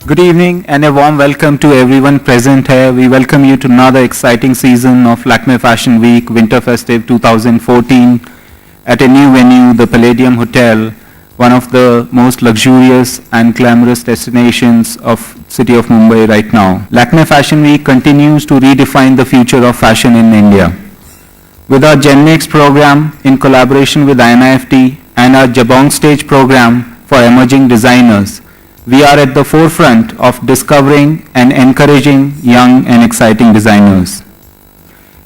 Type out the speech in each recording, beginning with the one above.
Good evening and a warm welcome to everyone present here. We welcome you to another exciting season of Lakme Fashion Week Winter Festive 2014 at a new venue, the Palladium Hotel, one of the most luxurious and glamorous destinations of city of Mumbai right now. Lakme Fashion Week continues to redefine the future of fashion in India. With our Gen Next program in collaboration with INIFT and our Jabong Stage program for emerging designers, we are at the forefront of discovering and encouraging young and exciting designers.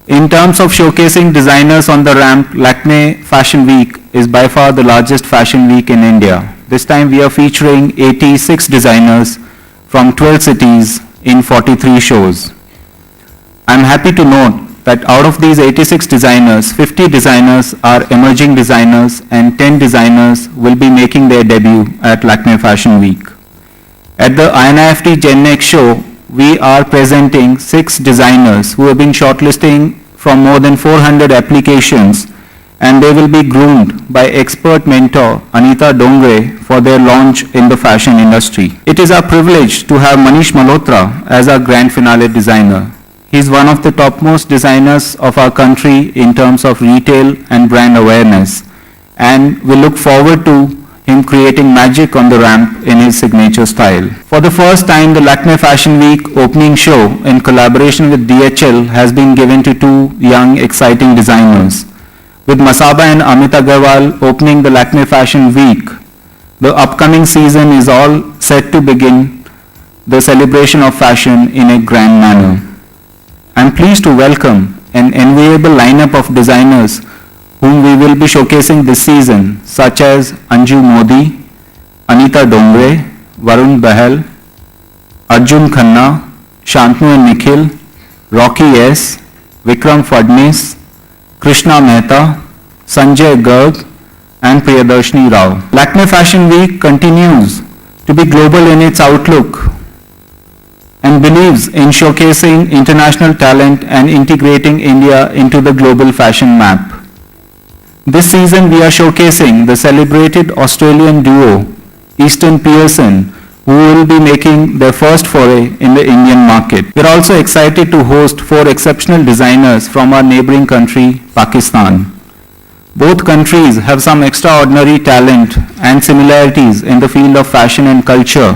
In terms of showcasing designers on the ramp, Lakme Fashion Week is by far the largest fashion week in India. This time we are featuring 86 designers from 12 cities in 43 shows. I'm happy to note that out of these 86 designers, 50 designers are emerging designers and 10 designers will be making their debut at Lakme Fashion Week. At the INIFT Gen Next show, we are presenting 6 designers who have been shortlisting from more than 400 applications, and they will be groomed by expert mentor Anita Dongre for their launch in the fashion industry. It is our privilege to have Manish Malhotra as our grand finale designer. He is one of the topmost designers of our country in terms of retail and brand awareness, and we look forward to him creating magic on the ramp in his signature style. For the first time, the Lakme Fashion Week opening show in collaboration with DHL has been given to 2 young, exciting designers. With Masaba and Amit Agarwal opening the Lakme Fashion Week, the upcoming season is all set to begin the celebration of fashion in a grand manner. I'm pleased to welcome an enviable lineup of designers whom we will be showcasing this season, such as Anju Modi, Anita Dongre, Varun Bahal, Arjun Khanna, Shantanu and Nikhil, Rocky S, Vikram Fadnis, Krishna Mehta, Sanjay Garg, and Priyadarshini Rao. Lakme Fashion Week continues to be global in its outlook and believes in showcasing international talent and integrating India into the global fashion map. This season we are showcasing the celebrated Australian duo Easton Pearson, who will be making their first foray in the Indian market. We are also excited to host 4 exceptional designers from our neighboring country, Pakistan. Both countries have some extraordinary talent and similarities in the field of fashion and culture,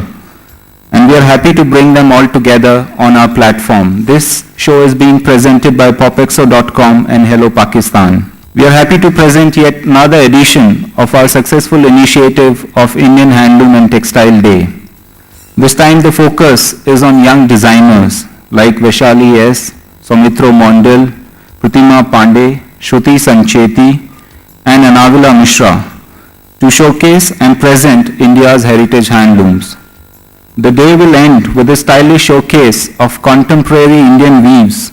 and we are happy to bring them all together on our platform. This show is being presented by popexo.com and Hello Pakistan. We are happy to present yet another edition of our successful initiative of Indian Handloom and Textile Day. This time the focus is on young designers like Vaishali S, Somitro Mondal, Pratima Pandey, Shruti Sancheti, and Anavila Mishra to showcase and present India's heritage handlooms. The day will end with a stylish showcase of contemporary Indian weaves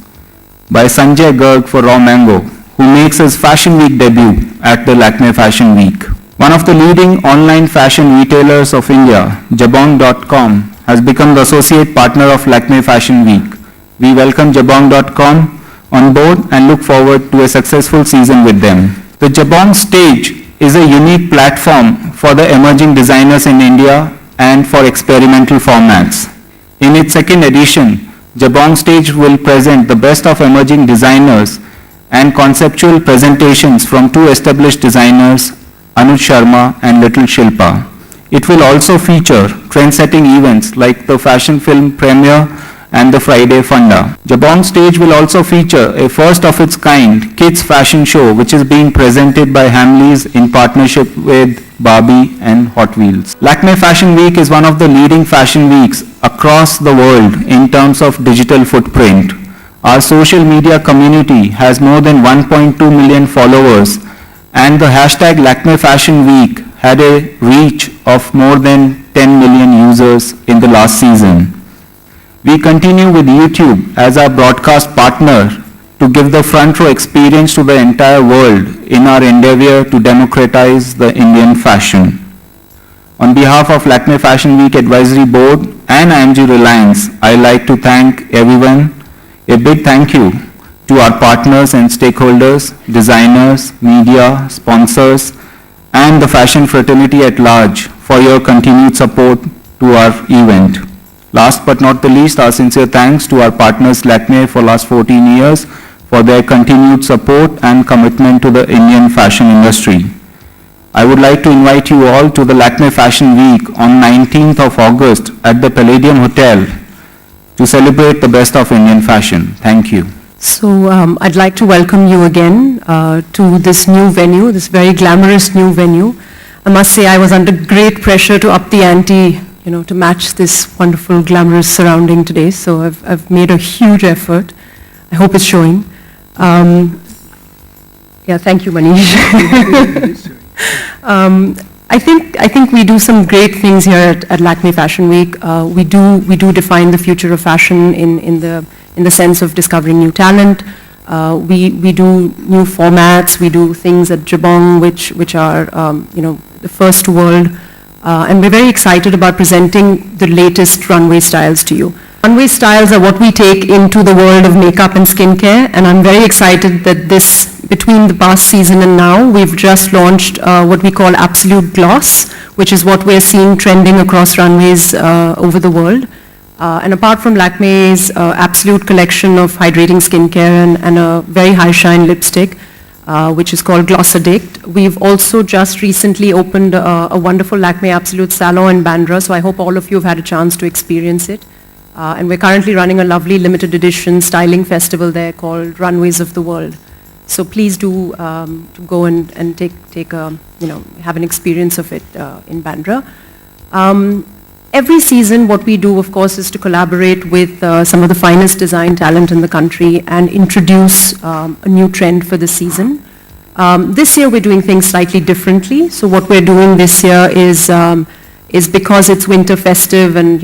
by Sanjay Garg for Raw Mango, who makes his Fashion Week debut at the Lakme Fashion Week. One of the leading online fashion retailers of India, Jabong.com, has become the associate partner of Lakme Fashion Week. We welcome Jabong.com on board and look forward to a successful season with them. The Jabong Stage is a unique platform for the emerging designers in India and for experimental formats. In its second edition, Jabong Stage will present the best of emerging designers and conceptual presentations from 2 established designers, Anuj Sharma and Little Shilpa. It will also feature trend-setting events like the fashion film premiere and the Friday Funda. Jabong Stage will also feature a first-of-its-kind kids fashion show which is being presented by Hamleys in partnership with Barbie and Hot Wheels. Lakme Fashion Week is one of the leading fashion weeks across the world in terms of digital footprint. Our social media community has more than 1.2 million followers, and the hashtag Lakme Fashion Week had a reach of more than 10 million users in the last season. We continue with YouTube as our broadcast partner to give the front row experience to the entire world in our endeavor to democratize the Indian fashion. On behalf of Lakme Fashion Week Advisory Board and IMG Reliance, I like to thank everyone. A big thank you to our partners and stakeholders, designers, media, sponsors, and the fashion fraternity at large for your continued support to our event. Last but not the least, our sincere thanks to our partners Lakme for last 14 years for their continued support and commitment to the Indian fashion industry. I would like to invite you all to the Lakme Fashion Week on 19th of August at the Palladium Hotel to celebrate the best of Indian fashion. Thank you. So I'd like to welcome you again to this new venue, this very glamorous new venue. I must say I was under great pressure to up the ante, to match this wonderful glamorous surrounding today. So I've made a huge effort. I hope it's showing. Yeah, thank you, Manish. I think we do some great things here at Lakme Fashion Week. We do define the future of fashion in the sense of discovering new talent. We do new formats. We do things at Jabong which are the first to world, and we're very excited about presenting the latest runway styles to you. Runway styles are what we take into the world of makeup and skincare, and I'm very excited that between the past season and now, we've just launched what we call Absolute Gloss, which is what we're seeing trending across runways over the world. And apart from Lakme's Absolute collection of hydrating skincare and a very high shine lipstick, which is called Gloss Addict, we've also just recently opened a wonderful Lakme Absolute Salon in Bandra, so I hope all of you have had a chance to experience it. And we're currently running a lovely limited edition styling festival there called Runways of the World. So please do to go and have an experience of it in Bandra. Every season, what we do, of course, is to collaborate with some of the finest design talent in the country and introduce a new trend for the season. This year, we're doing things slightly differently. So what we're doing this year is because it's winter festive and,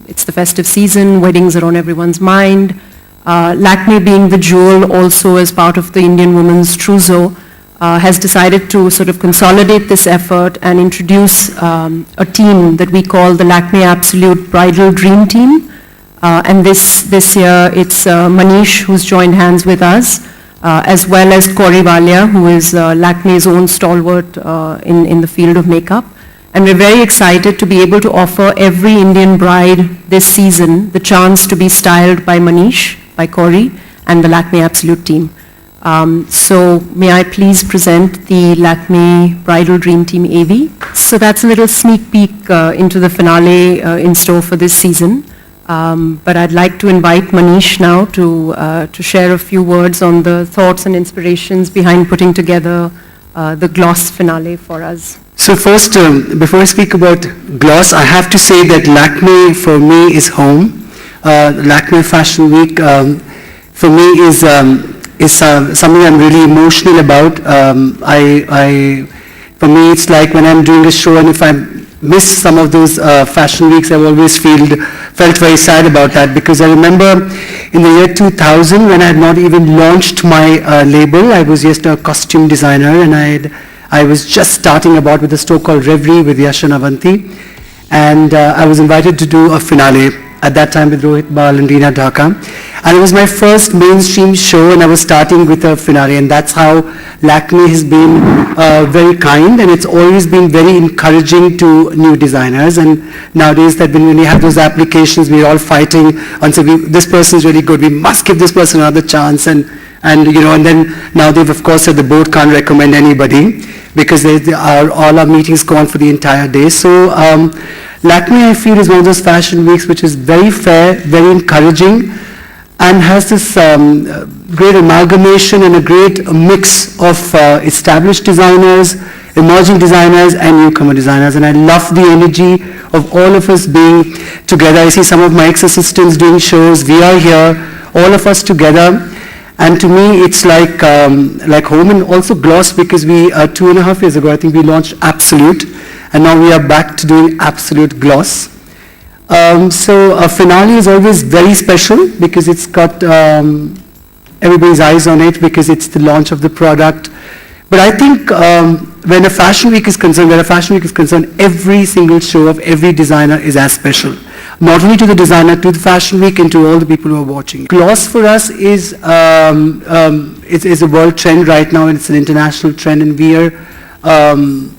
it's the festive season, weddings are on everyone's mind. Lakme being the jewel also as part of the Indian woman's trousseau, has decided to sort of consolidate this effort and introduce a team that we call the Lakme Absolute Bridal Dream Team. And this year it's Manish who's joined hands with us, as well as Corey Walia, who is Lakme's own stalwart in the field of makeup. And we're very excited to be able to offer every Indian bride this season the chance to be styled by Manish, by Corey, and the Lakme Absolute team. So may I please present the Lakme Bridal Dream Team AV. So that's a little sneak peek into the finale in store for this season. But I'd like to invite Manish now to share a few words on the thoughts and inspirations behind putting together the Gloss finale for us. So first, before I speak about Gloss, I have to say that Lakme for me is home. Lakme Fashion Week for me is something I'm really emotional about. For me, it's like when I'm doing a show, and if I miss some of those fashion weeks, I've always felt very sad about that, because I remember in the year 2000 when I had not even launched my label. I was just a costume designer, and I was just starting about with a store called Reverie with Yash and Avanti, and I was invited to do a finale at that time with Rohit Bal and Reena Dhaka. And it was my first mainstream show, and I was starting with a finale, and that's how Lakme has been very kind, and it's always been very encouraging to new designers. And nowadays that when we have those applications, we're all fighting and say, this person's really good, we must give this person another chance, and then now they've of course said the board can't recommend anybody, because all our meetings go on for the entire day. So Lakme, I feel, is one of those fashion weeks which is very fair, very encouraging, and has this great amalgamation and a great mix of established designers, emerging designers, and newcomer designers. And I love the energy of all of us being together. I see some of my ex-assistants doing shows. We are here, all of us together. And to me, it's like home. And also Gloss, because we 2.5 years ago, I think we launched Absolute, and now we are back to doing Absolute Gloss. So a finale is always very special because it's got everybody's eyes on it, because it's the launch of the product. But I think when a fashion week is concerned, every single show of every designer is as special. Not only to the designer, to the fashion week, and to all the people who are watching. Gloss for us is a world trend right now, and it's an international trend, and we are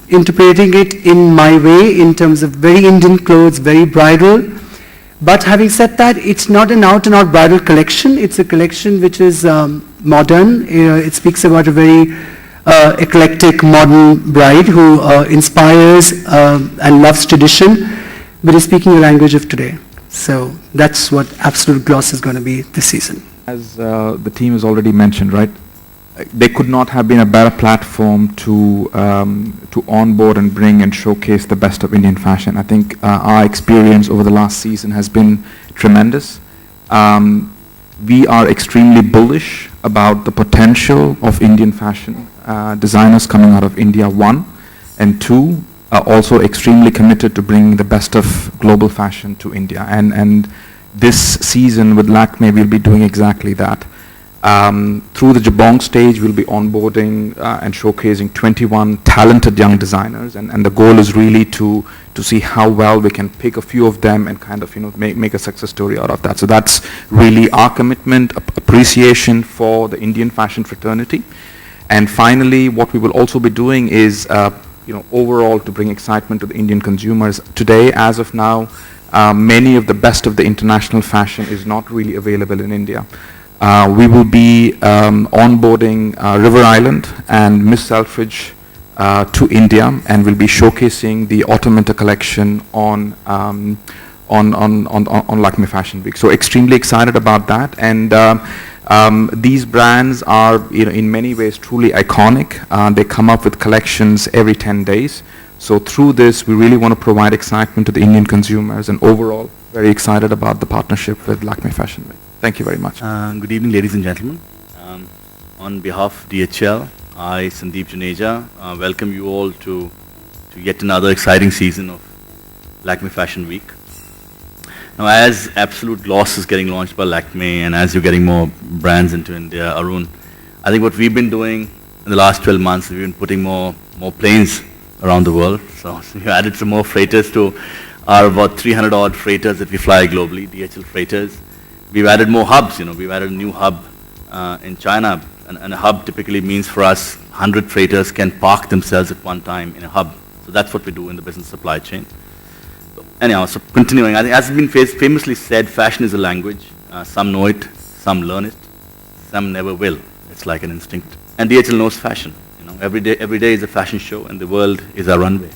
interpreting it in my way, in terms of very Indian clothes, very bridal, But having said that, it's not an out-and-out bridal collection. It's a collection which is modern. It speaks about a very eclectic modern bride who inspires and loves tradition, but is speaking the language of today. So that's what Absolute Gloss is going to be this season. As the team has already mentioned, right, there could not have been a better platform to onboard and bring and showcase the best of Indian fashion. I think our experience over the last season has been tremendous. We are extremely bullish about the potential of Indian fashion designers coming out of India, one, and two, are also extremely committed to bringing the best of global fashion to India. And this season with Lakme, we'll be doing exactly that. Through the Jabong stage, we'll be onboarding and showcasing 21 talented young designers, and the goal is really to see how well we can pick a few of them and kind of, make a success story out of that. So that's really our commitment, appreciation for the Indian fashion fraternity. And finally, what we will also be doing is, overall to bring excitement to the Indian consumers. Today, as of now, many of the best of the international fashion is not really available in India. We will be onboarding River Island and Miss Selfridge to India, and we'll be showcasing the autumn winter collection on Lakme Fashion Week. So extremely excited about that, and these brands are, in many ways truly iconic. They come up with collections every 10 days. So through this, we really want to provide excitement to the Indian consumers, and overall, very excited about the partnership with Lakme Fashion Week. Thank you very much. Good evening, ladies and gentlemen. On behalf of DHL, I, Sandeep Juneja, welcome you all to yet another exciting season of Lakme Fashion Week. Now, as Absolute Gloss is getting launched by Lakme, and as you're getting more brands into India, Arun, I think what we've been doing in the last 12 months, we've been putting more planes around the world. So we've added some more freighters to our about 300 odd freighters that we fly globally, DHL freighters. We've added more hubs, we've added a new hub in China, and a hub typically means for us 100 freighters can park themselves at one time in a hub. So that's what we do in the business supply chain. So anyhow, so continuing, I think as has been famously said, fashion is a language. Some know it, some learn it, some never will. It's like an instinct. And DHL knows fashion. Every day is a fashion show, and the world is our runway.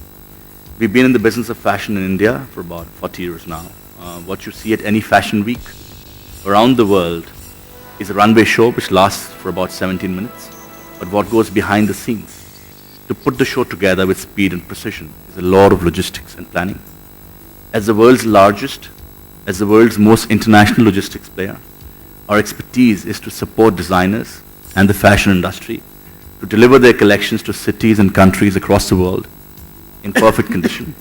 We've been in the business of fashion in India for about 40 years now. What you see at any fashion week around the world is a runway show which lasts for about 17 minutes. But what goes behind the scenes to put the show together with speed and precision is a lot of logistics and planning. As the world's largest, as the world's most international logistics player, our expertise is to support designers and the fashion industry to deliver their collections to cities and countries across the world in perfect condition.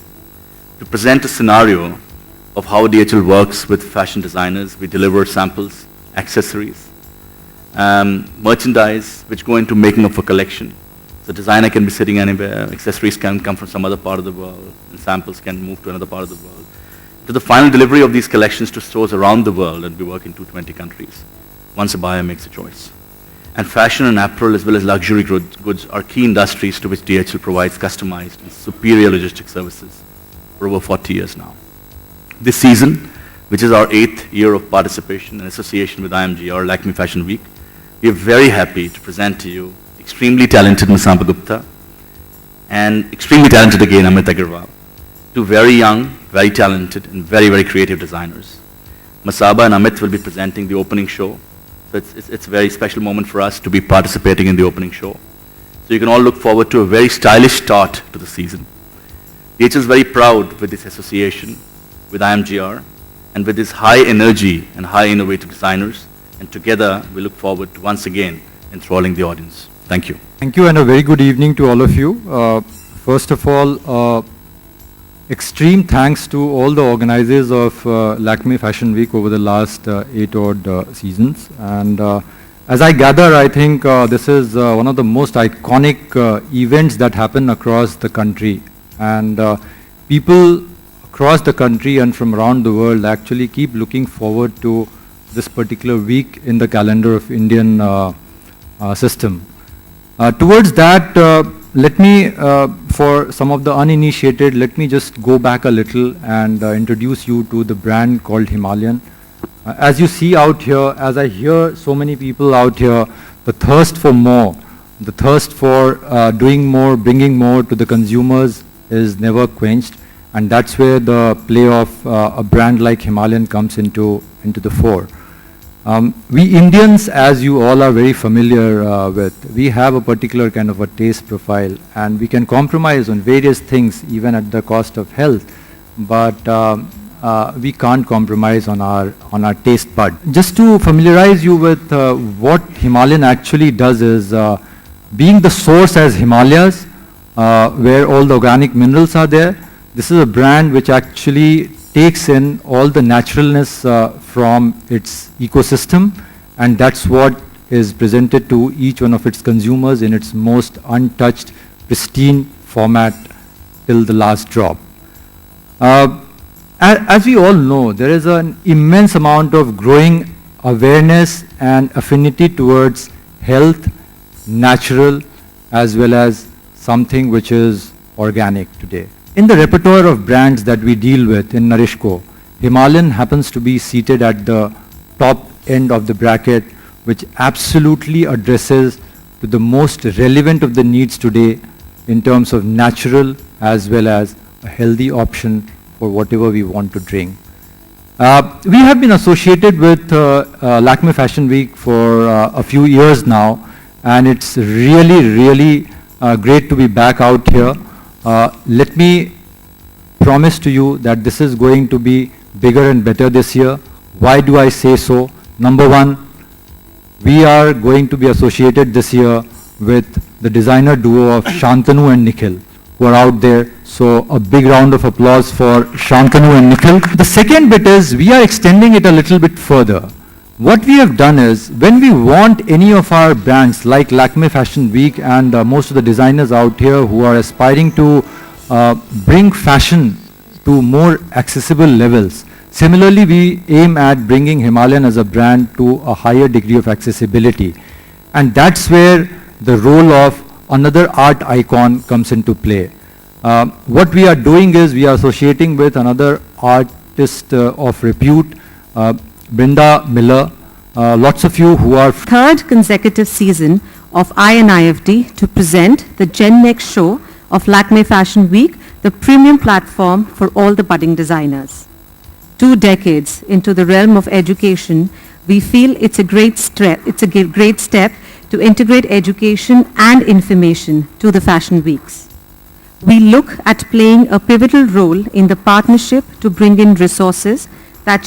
To present a scenario of how DHL works with fashion designers, we deliver samples, accessories, merchandise which go into making of a collection. The designer can be sitting anywhere, accessories can come from some other part of the world, and samples can move to another part of the world. To the final delivery of these collections to stores around the world, and we work in 220 countries, once a buyer makes a choice. And fashion and apparel as well as luxury goods are key industries to which DHL provides customized and superior logistics services for over 40 years now. This season, which is our 8th year of participation and association with IMGR, Lakme Fashion Week, we are very happy to present to you extremely talented Masaba Gupta and extremely talented again Amit Agarwal, two very young, very talented and very, very creative designers. Masaba and Amit will be presenting the opening show. So it's a very special moment for us to be participating in the opening show. So you can all look forward to a very stylish start to the season. DHL is very proud with this association with IMGR and with this high energy and high innovative designers. And together we look forward to once again enthralling the audience. Thank you. Thank you and a very good evening to all of you. First of all, extreme thanks to all the organizers of Lakme Fashion Week over the last 8 odd seasons. And as I gather, I think this is one of the most iconic events that happen across the country. And people across the country and from around the world actually keep looking forward to this particular week in the calendar of Indian system. Towards that, Let me, for some of the uninitiated, let me just go back a little and introduce you to the brand called Himalayan. As you see out here, as I hear so many people out here, the thirst for more, the thirst for doing more, bringing more to the consumers is never quenched, and that's where the play of a brand like Himalayan comes into the fore. We Indians, as you all are very familiar with, we have a particular kind of a taste profile, and we can compromise on various things even at the cost of health, but we can't compromise on our taste bud. Just to familiarize you with what Himalayan actually does is, being the source as Himalayas, where all the organic minerals are there, this is a brand which actually takes in all the naturalness from its ecosystem, and that's what is presented to each one of its consumers in its most untouched, pristine format till the last drop. As we all know, there is an immense amount of growing awareness and affinity towards health, natural, as well as something which is organic today. In the repertoire of brands that we deal with in NourishCo, Himalayan happens to be seated at the top end of the bracket, which absolutely addresses to the most relevant of the needs today in terms of natural as well as a healthy option for whatever we want to drink. We have been associated with Lakme Fashion Week for a few years now, and it's really great to be back out here. Let me promise to you that this is going to be bigger and better this year. Why do I say so? Number one, we are going to be associated this year with the designer duo of Shantanu and Nikhil, who are out there. So a big round of applause for Shantanu and Nikhil. The second bit is we are extending it a little bit further. What we have done is, when we want any of our brands like Lakme Fashion Week and most of the designers out here who are aspiring to bring fashion to more accessible levels, similarly we aim at bringing Himalayan as a brand to a higher degree of accessibility. And that's where the role of another art icon comes into play. What we are doing is we are associating with another artist of repute, Brinda Miller. Lots of you who are Third consecutive season of INIFD to present the Gen Next show of Lakme Fashion Week, the premium platform for all the budding designers. 2 decades into the realm of education, we feel it's a great step to integrate education and information to the fashion weeks. We look at playing a pivotal role in the partnership to bring in resources that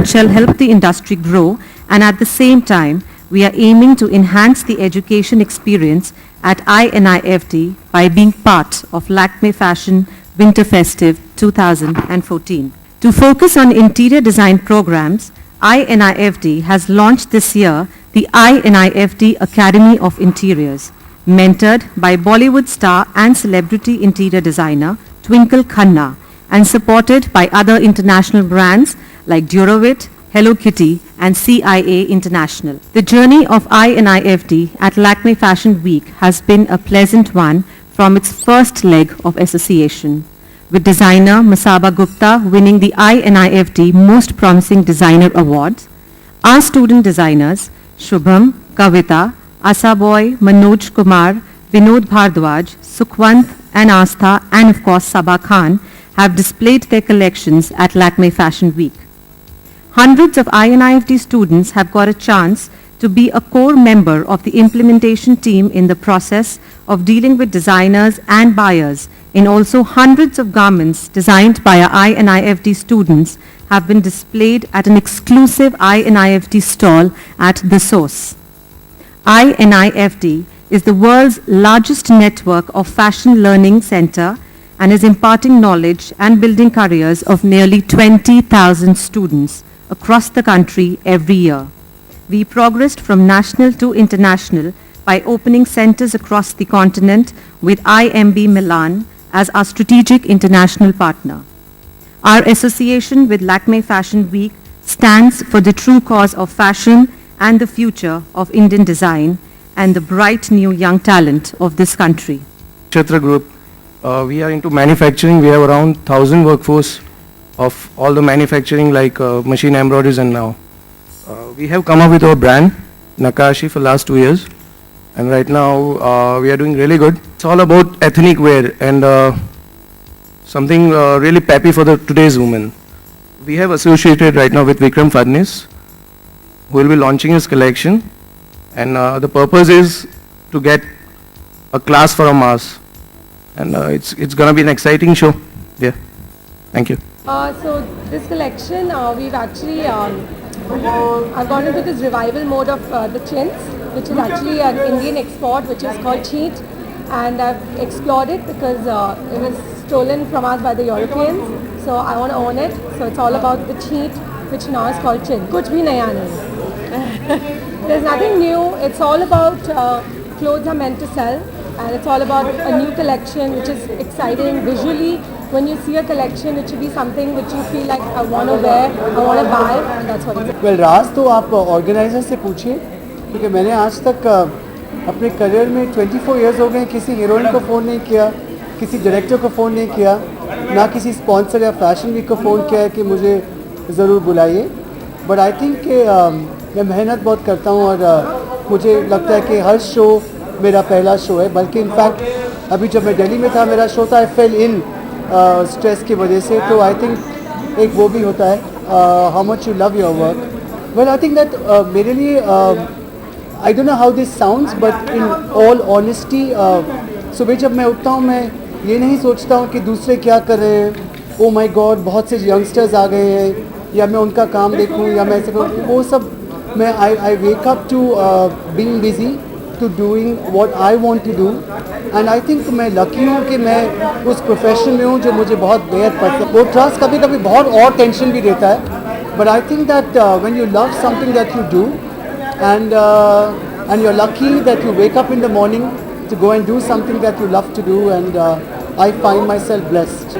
shall help the industry grow, and at the same time, we are aiming to enhance the education experience at INIFD by being part of Lakme Fashion Winter Festive 2014. To focus on interior design programs, INIFD has launched this year the INIFD Academy of Interiors, mentored by Bollywood star and celebrity interior designer Twinkle Khanna, and supported by other international brands like Durovit, Hello Kitty, and CIA International. The journey of INIFD at Lakme Fashion Week has been a pleasant one from its first leg of association, with designer Masaba Gupta winning the INIFD Most Promising Designer Awards. Our student designers, Shubham, Kavita, Asaboy, Manoj Kumar, Vinod Bhardwaj, Sukhwant, and Astha, and of course Sabah Khan, have displayed their collections at Lakme Fashion Week. Hundreds of INIFD students have got a chance to be a core member of the implementation team in the process of dealing with designers and buyers, and also hundreds of garments designed by our INIFD students have been displayed at an exclusive INIFD stall at The Source. INIFD is the world's largest network of fashion learning center and is imparting knowledge and building careers of nearly 20,000 students across the country every year. We progressed from national to international by opening centers across the continent with IMB Milan as our strategic international partner. Our association with Lakme Fashion Week stands for the true cause of fashion and the future of Indian design and the bright new young talent of this country. Kshetra Group. We are into manufacturing. We have around 1,000 workforce of all the manufacturing like machine embroideries and now. We have come up with our brand, Nakashi, for last 2 years. And right now we are doing really good. It's all about ethnic wear and something really peppy for today's women. We have associated right now with Vikram Fadnis, who will be launching his collection. And the purpose is to get a class for a mass. And it's going to be an exciting show. Yeah. Thank you. So this collection, we've actually I've gone into this revival mode of the chintz, which is actually an Indian export, which is called cheat, and I've explored it because it was stolen from us by the Europeans. So I want to own it. So it's all about the cheat, which now is called chintz. Kuch bhi naya nahi. There's nothing new. It's all about clothes are meant to sell, and it's all about a new collection, which is exciting visually. When you see a collection, it should be something which you feel like I want to wear, I want to buy. That's what it is. Well Raj तो आप organiser से पूछिए, क्योंकि मैंने आज तक अपने career में 24 इयर्स हो गए किसी हीरोइन को फ़ोन नहीं किया, किसी डायरेक्टर को फ़ोन नहीं किया, ना किसी स्पॉन्सर या फैशन वीक को फ़ोन किया है कि मुझे ज़रूर बुलाइए. बट आई थिंक कि मैं मेहनत बहुत करता हूँ और मुझे लगता है कि हर शो मेरा पहला शो है. बल्कि इनफैक्ट अभी जब मैं दिल्ली में था मेरा शो था, आई फेल इन स्ट्रेस की वजह से. तो आई थिंक एक वो भी होता है, how much you love your work. Well I think that मेरे लिए I don't know how this sounds, but in all honesty सुबह जब मैं उठता हूँ मैं ये नहीं सोचता हूँ कि दूसरे क्या कर रहे हैं, ओ माय गॉड बहुत से यंगस्टर्स आ गए हैं, या मैं उनका काम देखूँ या मैं ऐसे करूँ, वो सब मैं I wake up to being busy to doing what I want to do, and I think मैं लकी हूँ कि मैं उस प्रोफेशन में हूँ जो मुझे बहुत बेहद पसंद है. वो ट्रस्ट कभी कभी बहुत और टेंशन भी देता है, but I think that when you love something that you do and you're lucky that you wake up in the morning to go and do something that you love to do, and I find myself blessed.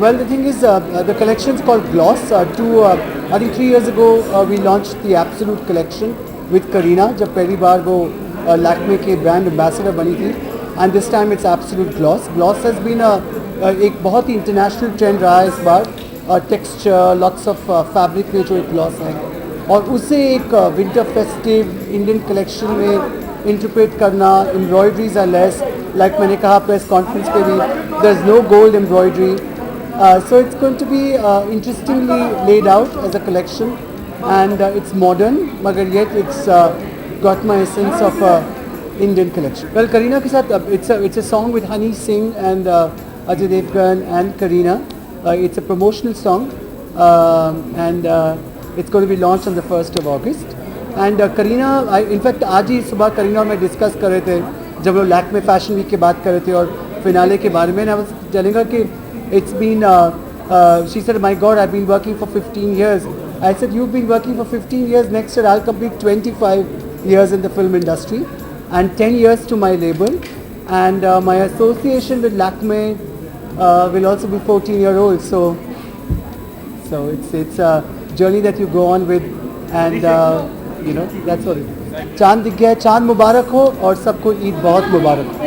Well, the thing is the collection is called Gloss. I think 3 years ago we launched the Absolute collection with Kareena, जब पहली बार वो लैक्मे के brand ambassador बनी थी, and this time it's absolute gloss. Gloss has been एक बहुत ही international trend रहा है इस बार. टेक्सचर, लॉट्स ऑफ फैब्रिक में जो एक ग्लॉस है, और उसे एक विंटर फेस्टिव इंडियन कलेक्शन में इंटरप्रेट करना. एम्ब्रॉयडरीज आर लेस, लाइक मैंने कहा प्रेस कॉन्फ्रेंस पे भी, there is no gold embroidery. So it's going to be interestingly laid out as a collection, and it's modern मगर yet it's got my essence of Indian collection. Well, Kareena ke saath, it's a song with Honey Singh and Ajay Devgan and Kareena. It's a promotional song, and it's going to be launched on the 1st of August. And Kareena, in fact, आज ही सुबह Kareena और मैं discuss कर रहे थे जब लोग Lakme fashion week की बात कर रहे थे और फिनाले के बारे में. I was telling her कि it's been, she said, my God, I've been working for 15 years. I said, you've been working for 15 years. Next year I'll complete 25 years in the film industry and 10 years to my label, and my association with Lakme will also be 14-year-old. So it's a journey that you go on with, and you know, that's what it is. चांद दिख गया, चांद मुबारक हो और सबको ईद बहुत मुबारक हो.